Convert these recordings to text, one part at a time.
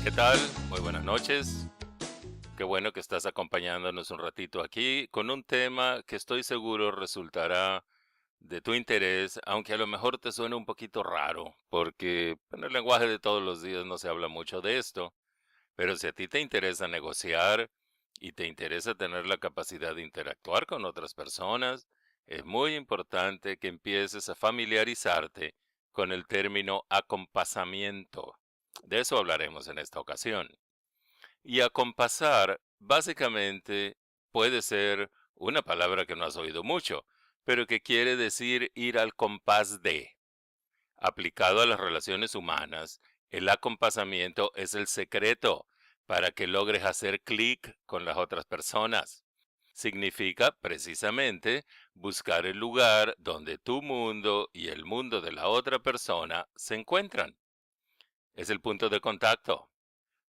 ¿Qué tal? Muy buenas noches. Qué bueno que estás acompañándonos un ratito aquí con un tema que estoy seguro resultará de tu interés, aunque a lo mejor te suene un poquito raro, porque en el lenguaje de todos los días no se habla mucho de esto. Pero si a ti te interesa negociar y te interesa tener la capacidad de interactuar con otras personas, es muy importante que empieces a familiarizarte con el término acompasamiento. De eso hablaremos en esta ocasión. Y acompasar, básicamente, puede ser una palabra que no has oído mucho, pero que quiere decir ir al compás de. Aplicado a las relaciones humanas, el acompasamiento es el secreto para que logres hacer clic con las otras personas. Significa, precisamente, buscar el lugar donde tu mundo y el mundo de la otra persona se encuentran. Es el punto de contacto.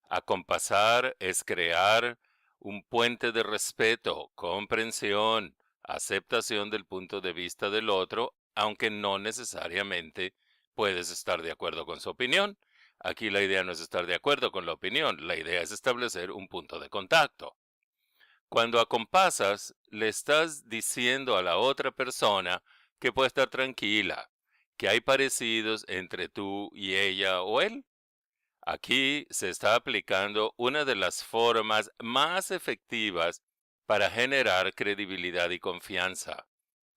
Acompasar es crear un puente de respeto, comprensión, aceptación del punto de vista del otro, aunque no necesariamente puedes estar de acuerdo con su opinión. Aquí la idea no es estar de acuerdo con la opinión, la idea es establecer un punto de contacto. Cuando acompasas, le estás diciendo a la otra persona que puede estar tranquila, que hay parecidos entre tú y ella o él. Aquí se está aplicando una de las formas más efectivas para generar credibilidad y confianza,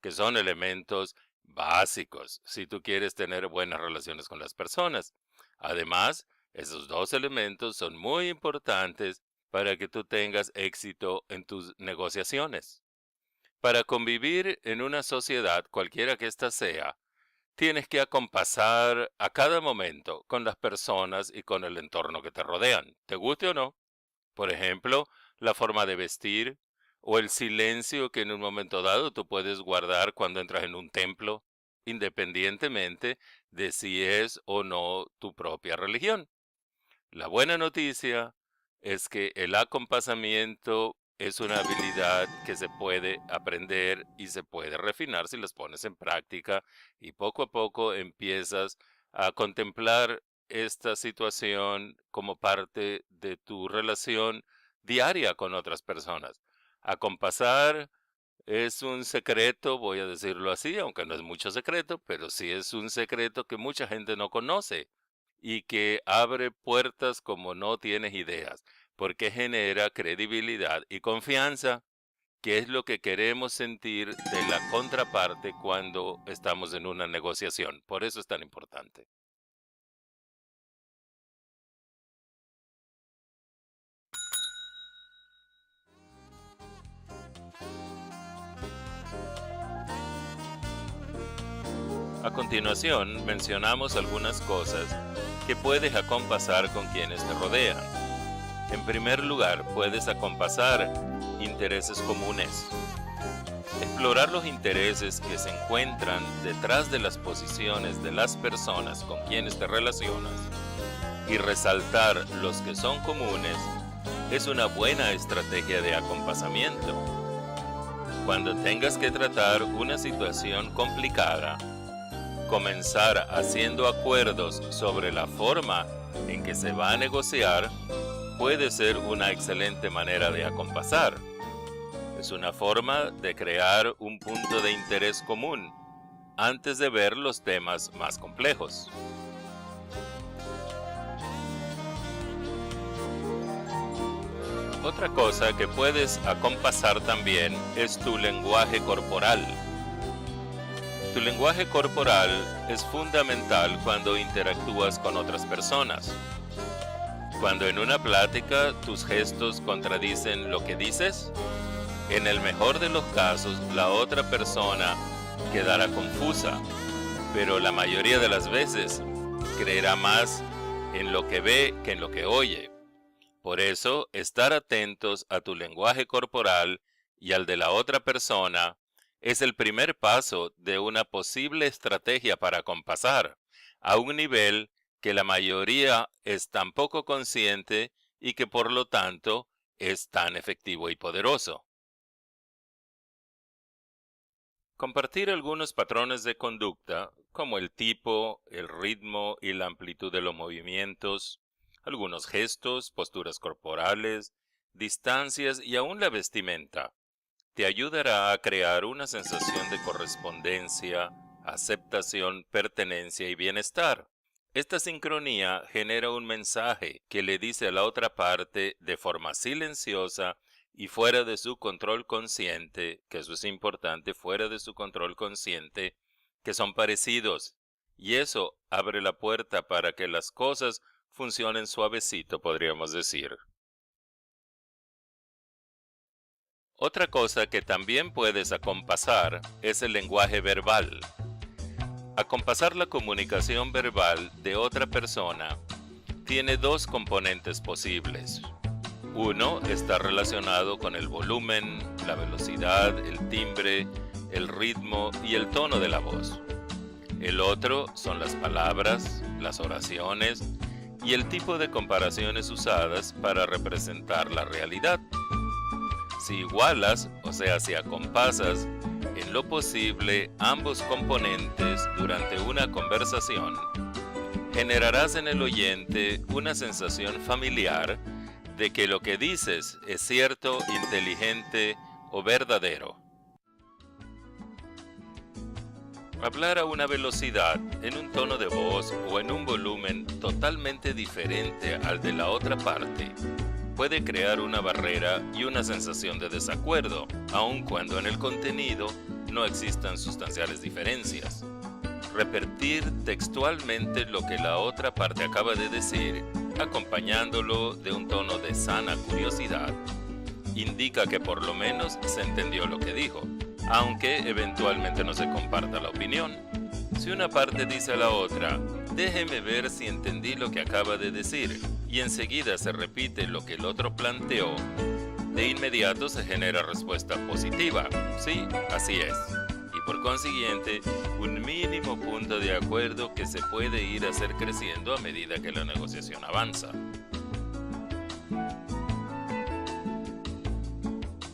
que son elementos básicos si tú quieres tener buenas relaciones con las personas. Además, esos dos elementos son muy importantes para que tú tengas éxito en tus negociaciones. Para convivir en una sociedad, cualquiera que ésta sea, tienes que acompasar a cada momento con las personas y con el entorno que te rodean, te guste o no. Por ejemplo, la forma de vestir o el silencio que en un momento dado tú puedes guardar cuando entras en un templo, independientemente de si es o no tu propia religión. La buena noticia es que el acompasamiento es una habilidad que se puede aprender y se puede refinar si las pones en práctica y poco a poco empiezas a contemplar esta situación como parte de tu relación diaria con otras personas. Acompasar es un secreto, voy a decirlo así, aunque no es mucho secreto, pero sí es un secreto que mucha gente no conoce y que abre puertas como no tienes ideas, porque genera credibilidad y confianza, que es lo que queremos sentir de la contraparte cuando estamos en una negociación. Por eso es tan importante. A continuación, mencionamos algunas cosas que puedes acompasar con quienes te rodean. En primer lugar, puedes acompasar intereses comunes. Explorar los intereses que se encuentran detrás de las posiciones de las personas con quienes te relacionas y resaltar los que son comunes es una buena estrategia de acompasamiento. Cuando tengas que tratar una situación complicada, comenzar haciendo acuerdos sobre la forma en que se va a negociar puede ser una excelente manera de acompasar. Es una forma de crear un punto de interés común antes de ver los temas más complejos. Otra cosa que puedes acompasar también es tu lenguaje corporal. Tu lenguaje corporal es fundamental cuando interactúas con otras personas. Cuando en una plática tus gestos contradicen lo que dices, en el mejor de los casos la otra persona quedará confusa, pero la mayoría de las veces creerá más en lo que ve que en lo que oye. Por eso, estar atentos a tu lenguaje corporal y al de la otra persona es el primer paso de una posible estrategia para compasar, a un nivel que la mayoría es tan poco consciente y que por lo tanto es tan efectivo y poderoso. Compartir algunos patrones de conducta, como el tipo, el ritmo y la amplitud de los movimientos, algunos gestos, posturas corporales, distancias y aún la vestimenta te ayudará a crear una sensación de correspondencia, aceptación, pertenencia y bienestar. Esta sincronía genera un mensaje que le dice a la otra parte de forma silenciosa y fuera de su control consciente, que eso es importante, fuera de su control consciente, que son parecidos. Y eso abre la puerta para que las cosas funcionen suavecito, podríamos decir. Otra cosa que también puedes acompasar es el lenguaje verbal. Acompasar la comunicación verbal de otra persona tiene dos componentes posibles. Uno está relacionado con el volumen, la velocidad, el timbre, el ritmo y el tono de la voz. El otro son las palabras, las oraciones y el tipo de comparaciones usadas para representar la realidad. Si igualas, o sea, si acompasas, en lo posible ambos componentes durante una conversación, generarás en el oyente una sensación familiar de que lo que dices es cierto, inteligente o verdadero. Hablar a una velocidad, en un tono de voz o en un volumen totalmente diferente al de la otra parte puede crear una barrera y una sensación de desacuerdo, aun cuando en el contenido no existan sustanciales diferencias. Repetir textualmente lo que la otra parte acaba de decir, acompañándolo de un tono de sana curiosidad, indica que por lo menos se entendió lo que dijo, aunque eventualmente no se comparta la opinión. Si una parte dice a la otra, déjeme ver si entendí lo que acaba de decir, y enseguida se repite lo que el otro planteó, de inmediato se genera respuesta positiva. Sí, así es. Y por consiguiente, un mínimo punto de acuerdo que se puede ir a hacer creciendo a medida que la negociación avanza.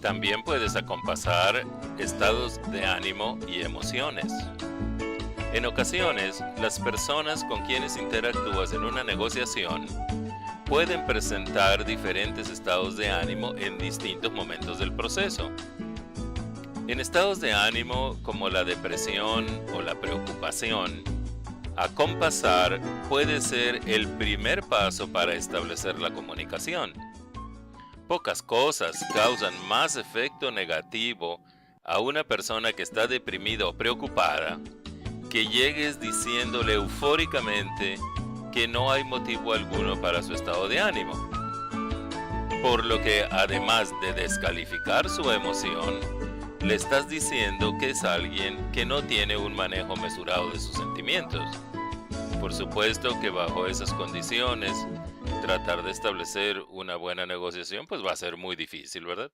También puedes acompasar estados de ánimo y emociones. En ocasiones, las personas con quienes interactúas en una negociación pueden presentar diferentes estados de ánimo en distintos momentos del proceso. En estados de ánimo como la depresión o la preocupación, acompasar puede ser el primer paso para establecer la comunicación. Pocas cosas causan más efecto negativo a una persona que está deprimida o preocupada que llegues diciéndole eufóricamente que no hay motivo alguno para su estado de ánimo. Por lo que, además de descalificar su emoción, le estás diciendo que es alguien que no tiene un manejo mesurado de sus sentimientos. Por supuesto que bajo esas condiciones, tratar de establecer una buena negociación pues va a ser muy difícil, ¿verdad?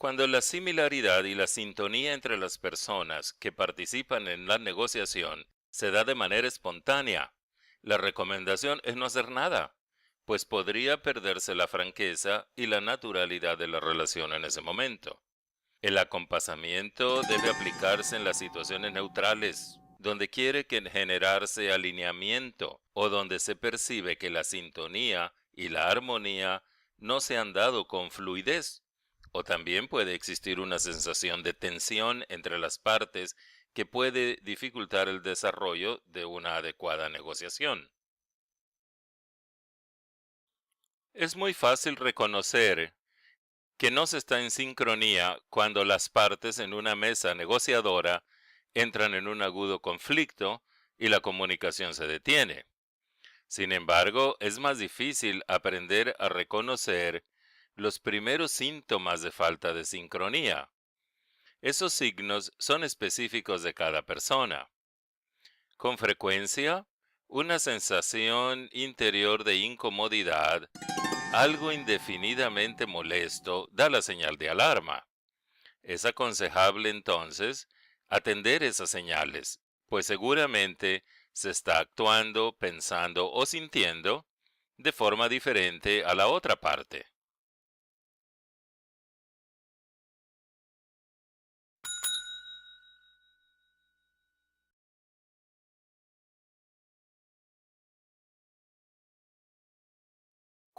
Cuando la similaridad y la sintonía entre las personas que participan en la negociación se da de manera espontánea, la recomendación es no hacer nada, pues podría perderse la franqueza y la naturalidad de la relación en ese momento. El acompasamiento debe aplicarse en las situaciones neutrales, donde quiere que generarse alineamiento o donde se percibe que la sintonía y la armonía no se han dado con fluidez, o también puede existir una sensación de tensión entre las partes que puede dificultar el desarrollo de una adecuada negociación. Es muy fácil reconocer que no se está en sincronía cuando las partes en una mesa negociadora entran en un agudo conflicto y la comunicación se detiene. Sin embargo, es más difícil aprender a reconocer los primeros síntomas de falta de sincronía. Esos signos son específicos de cada persona. Con frecuencia, una sensación interior de incomodidad, algo indefinidamente molesto, da la señal de alarma. Es aconsejable entonces atender esas señales, pues seguramente se está actuando, pensando o sintiendo de forma diferente a la otra parte.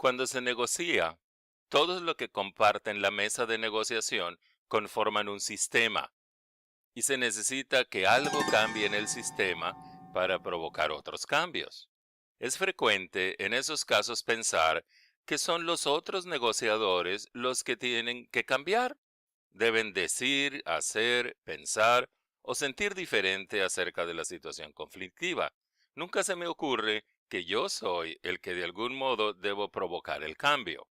Cuando se negocia, todos los que comparten la mesa de negociación conforman un sistema y se necesita que algo cambie en el sistema para provocar otros cambios. Es frecuente en esos casos pensar que son los otros negociadores los que tienen que cambiar. Deben decir, hacer, pensar o sentir diferente acerca de la situación conflictiva. Nunca se me ocurre que yo soy el que de algún modo debo provocar el cambio.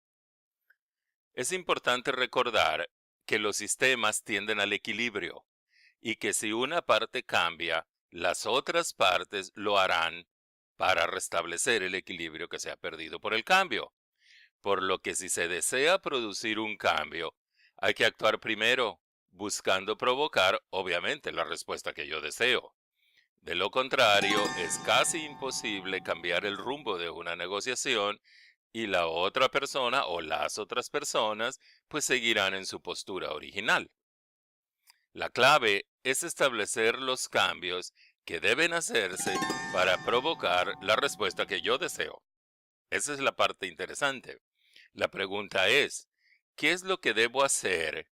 Es importante recordar que los sistemas tienden al equilibrio y que si una parte cambia, las otras partes lo harán para restablecer el equilibrio que se ha perdido por el cambio. Por lo que si se desea producir un cambio, hay que actuar primero, buscando provocar, obviamente, la respuesta que yo deseo. De lo contrario, es casi imposible cambiar el rumbo de una negociación y la otra persona o las otras personas pues seguirán en su postura original. La clave es establecer los cambios que deben hacerse para provocar la respuesta que yo deseo. Esa es la parte interesante. La pregunta es, ¿qué es lo que debo hacer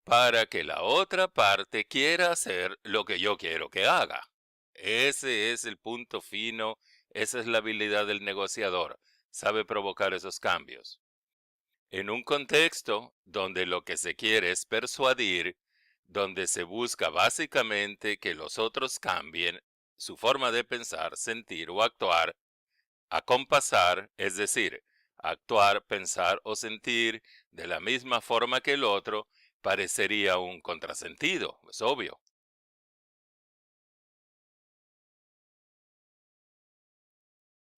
para que la otra parte quiera hacer lo que yo quiero que haga? Ese es el punto fino, esa es la habilidad del negociador, sabe provocar esos cambios. En un contexto donde lo que se quiere es persuadir, donde se busca básicamente que los otros cambien su forma de pensar, sentir o actuar, acompasar, es decir, actuar, pensar o sentir de la misma forma que el otro, parecería un contrasentido, es obvio.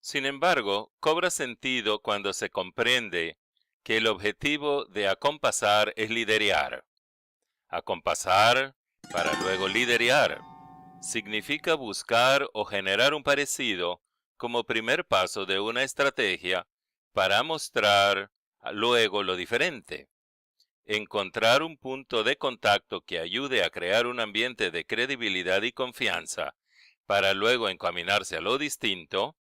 Sin embargo, cobra sentido cuando se comprende que el objetivo de acompasar es liderear. Acompasar para luego liderear significa buscar o generar un parecido como primer paso de una estrategia para mostrar luego lo diferente. Encontrar un punto de contacto que ayude a crear un ambiente de credibilidad y confianza para luego encaminarse a lo distinto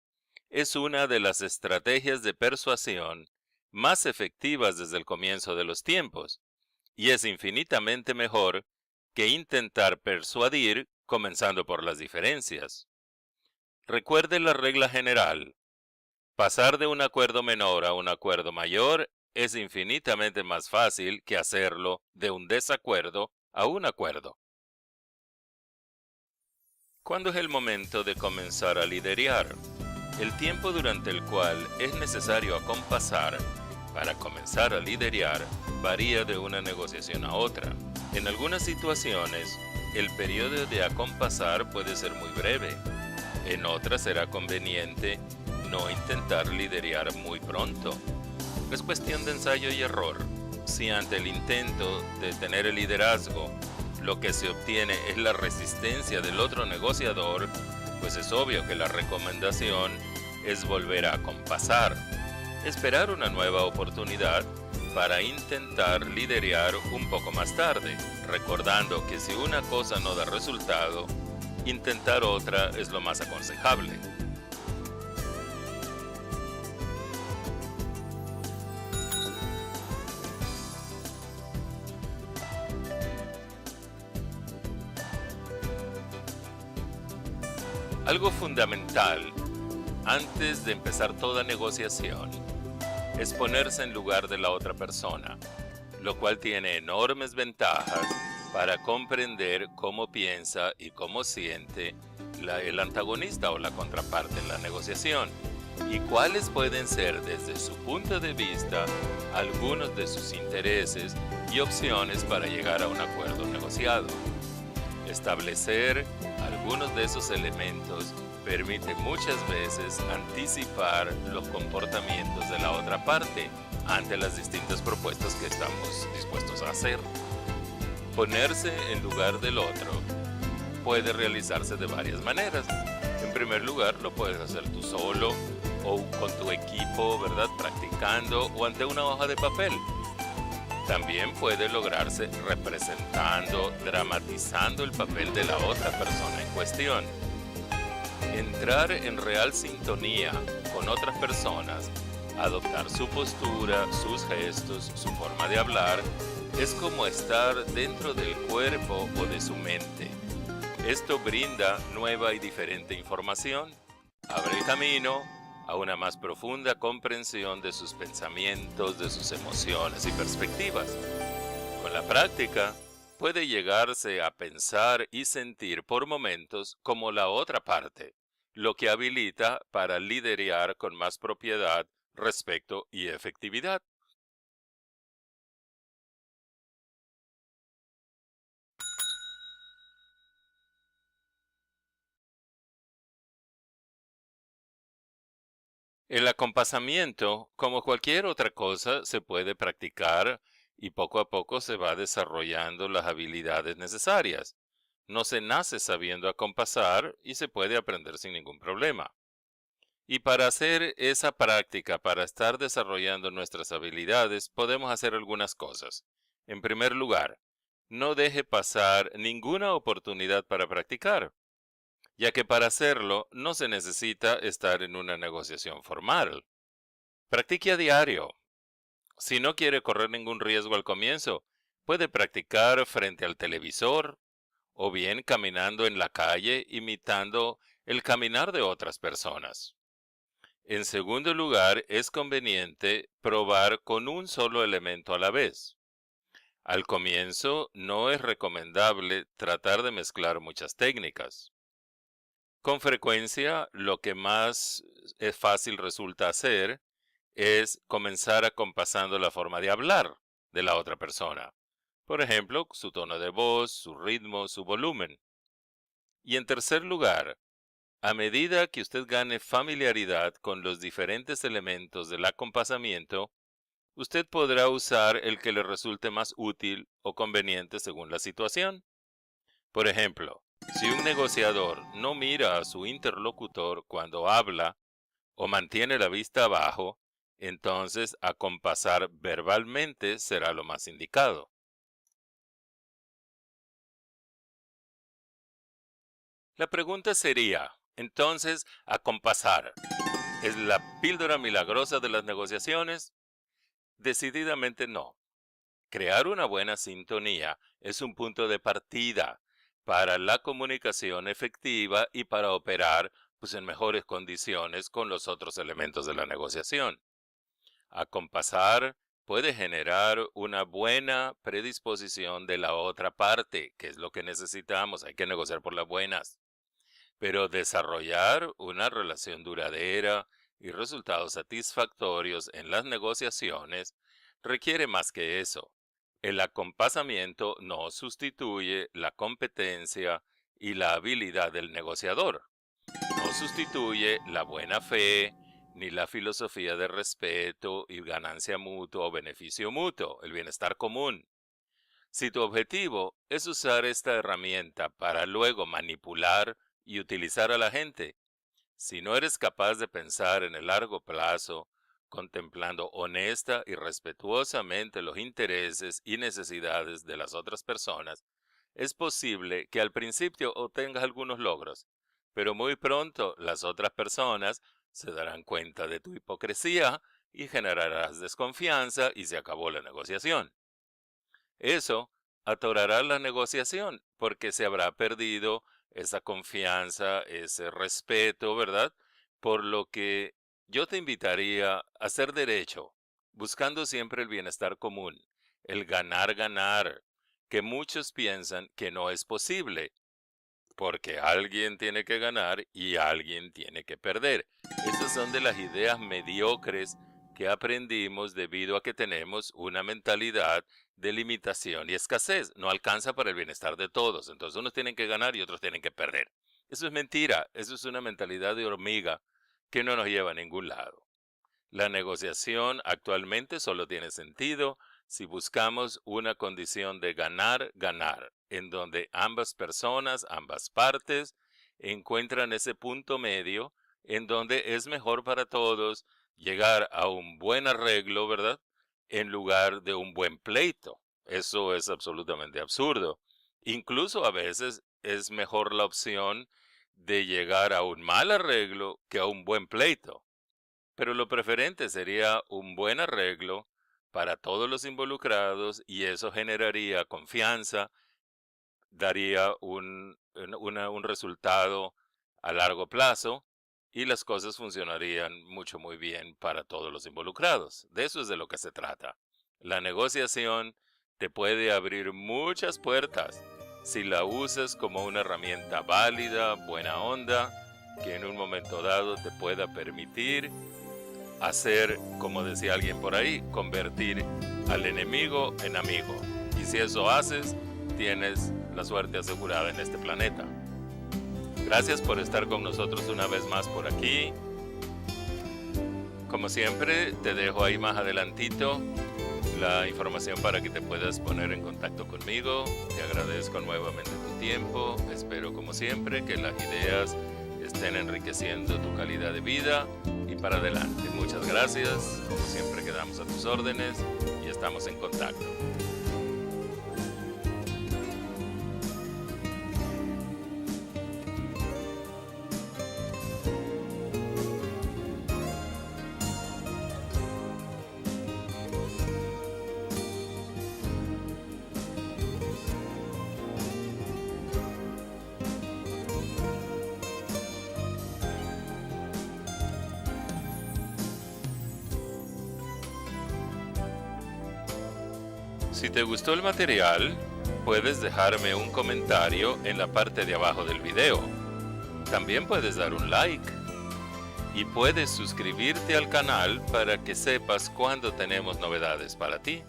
es una de las estrategias de persuasión más efectivas desde el comienzo de los tiempos, y es infinitamente mejor que intentar persuadir comenzando por las diferencias. Recuerde la regla general: pasar de un acuerdo menor a un acuerdo mayor es infinitamente más fácil que hacerlo de un desacuerdo a un acuerdo. ¿Cuándo es el momento de comenzar a liderear? El tiempo durante el cual es necesario acompasar para comenzar a liderear varía de una negociación a otra. En algunas situaciones, el periodo de acompasar puede ser muy breve. En otras será conveniente no intentar liderear muy pronto. Es cuestión de ensayo y error. Si ante el intento de tener el liderazgo, lo que se obtiene es la resistencia del otro negociador, pues es obvio que la recomendación es volver a acompasar, esperar una nueva oportunidad para intentar liderear un poco más tarde, recordando que si una cosa no da resultado, intentar otra es lo más aconsejable. Algo fundamental antes de empezar toda negociación es ponerse en lugar de la otra persona, lo cual tiene enormes ventajas para comprender cómo piensa y cómo siente el antagonista o la contraparte en la negociación, y cuáles pueden ser desde su punto de vista algunos de sus intereses y opciones para llegar a un acuerdo negociado. Establecer algunos de esos elementos permite muchas veces anticipar los comportamientos de la otra parte ante las distintas propuestas que estamos dispuestos a hacer. Ponerse en lugar del otro puede realizarse de varias maneras. En primer lugar, lo puedes hacer tú solo o con tu equipo, ¿verdad? Practicando o ante una hoja de papel. También puede lograrse representando, dramatizando el papel de la otra persona en cuestión. Entrar en real sintonía con otras personas Adoptar su postura, sus gestos, su forma de hablar, es como estar dentro del cuerpo o de su mente. Esto brinda nueva y diferente información, abre el camino a una más profunda comprensión de sus pensamientos, de sus emociones y perspectivas. Con la práctica, puede llegarse a pensar y sentir por momentos como la otra parte, lo que habilita para liderar con más propiedad, respeto y efectividad. El acompasamiento, como cualquier otra cosa, se puede practicar y poco a poco se va desarrollando las habilidades necesarias. No se nace sabiendo acompasar y se puede aprender sin ningún problema. Y para hacer esa práctica, para estar desarrollando nuestras habilidades, podemos hacer algunas cosas. En primer lugar, no deje pasar ninguna oportunidad para practicar, ya que para hacerlo no se necesita estar en una negociación formal. Practique a diario. Si no quiere correr ningún riesgo al comienzo, puede practicar frente al televisor o bien caminando en la calle imitando el caminar de otras personas. En segundo lugar, es conveniente probar con un solo elemento a la vez. Al comienzo, no es recomendable tratar de mezclar muchas técnicas. Con frecuencia, lo que más es fácil resulta hacer es comenzar acompasando la forma de hablar de la otra persona. Por ejemplo, su tono de voz, su ritmo, su volumen. Y en tercer lugar, a medida que usted gane familiaridad con los diferentes elementos del acompasamiento, usted podrá usar el que le resulte más útil o conveniente según la situación. Por ejemplo, si un negociador no mira a su interlocutor cuando habla o mantiene la vista abajo, entonces acompasar verbalmente será lo más indicado. La pregunta sería, entonces, acompasar, ¿es la píldora milagrosa de las negociaciones? Decididamente no. Crear una buena sintonía es un punto de partida para la comunicación efectiva y para operar pues, en mejores condiciones con los otros elementos de la negociación. Acompasar puede generar una buena predisposición de la otra parte, que es lo que necesitamos, hay que negociar por las buenas. Pero desarrollar una relación duradera y resultados satisfactorios en las negociaciones requiere más que eso. El acompasamiento no sustituye la competencia y la habilidad del negociador. No sustituye la buena fe ni la filosofía de respeto y ganancia mutua o beneficio mutuo, el bienestar común. Si tu objetivo es usar esta herramienta para luego manipular y utilizar a la gente, si no eres capaz de pensar en el largo plazo, contemplando honesta y respetuosamente los intereses y necesidades de las otras personas, es posible que al principio obtengas algunos logros, pero muy pronto las otras personas se darán cuenta de tu hipocresía y generarás desconfianza y se acabó la negociación. Eso atorará la negociación porque se habrá perdido esa confianza, ese respeto, ¿verdad? Por lo que yo te invitaría a hacer derecho, buscando siempre el bienestar común, el ganar, ganar, que muchos piensan que no es posible, porque alguien tiene que ganar y alguien tiene que perder. Esas son de las ideas mediocres que aprendimos debido a que tenemos una mentalidad de limitación y escasez. No alcanza para el bienestar de todos. Entonces unos tienen que ganar y otros tienen que perder. Eso es mentira. Eso es una mentalidad de hormiga que no nos lleva a ningún lado. La negociación actualmente solo tiene sentido si buscamos una condición de ganar, ganar, en donde ambas personas, ambas partes, encuentran ese punto medio en donde es mejor para todos llegar a un buen arreglo, ¿verdad? En lugar de un buen pleito. Eso es absolutamente absurdo. Incluso a veces es mejor la opción de llegar a un mal arreglo que a un buen pleito. pero lo preferente sería un buen arreglo para todos los involucrados y eso generaría confianza, daría un resultado a largo plazo y las cosas funcionarían muy bien para todos los involucrados. De eso es de lo que se trata. La negociación te puede abrir muchas puertas si la usas como una herramienta válida, buena onda, que en un momento dado te pueda permitir hacer, como decía alguien por ahí, convertir al enemigo en amigo. Y si eso haces, tienes la suerte asegurada en este planeta. Gracias por estar con nosotros una vez más por aquí. Como siempre, te dejo ahí más adelantito la información para que te puedas poner en contacto conmigo. Te agradezco nuevamente tu tiempo. Espero, como siempre, que las ideas estén enriqueciendo tu calidad de vida y para adelante. Muchas gracias. Como siempre, quedamos a tus órdenes y estamos en contacto. Si te gustó el material, puedes dejarme un comentario en la parte de abajo del video. También puedes dar un like y puedes suscribirte al canal para que sepas cuando tenemos novedades para ti.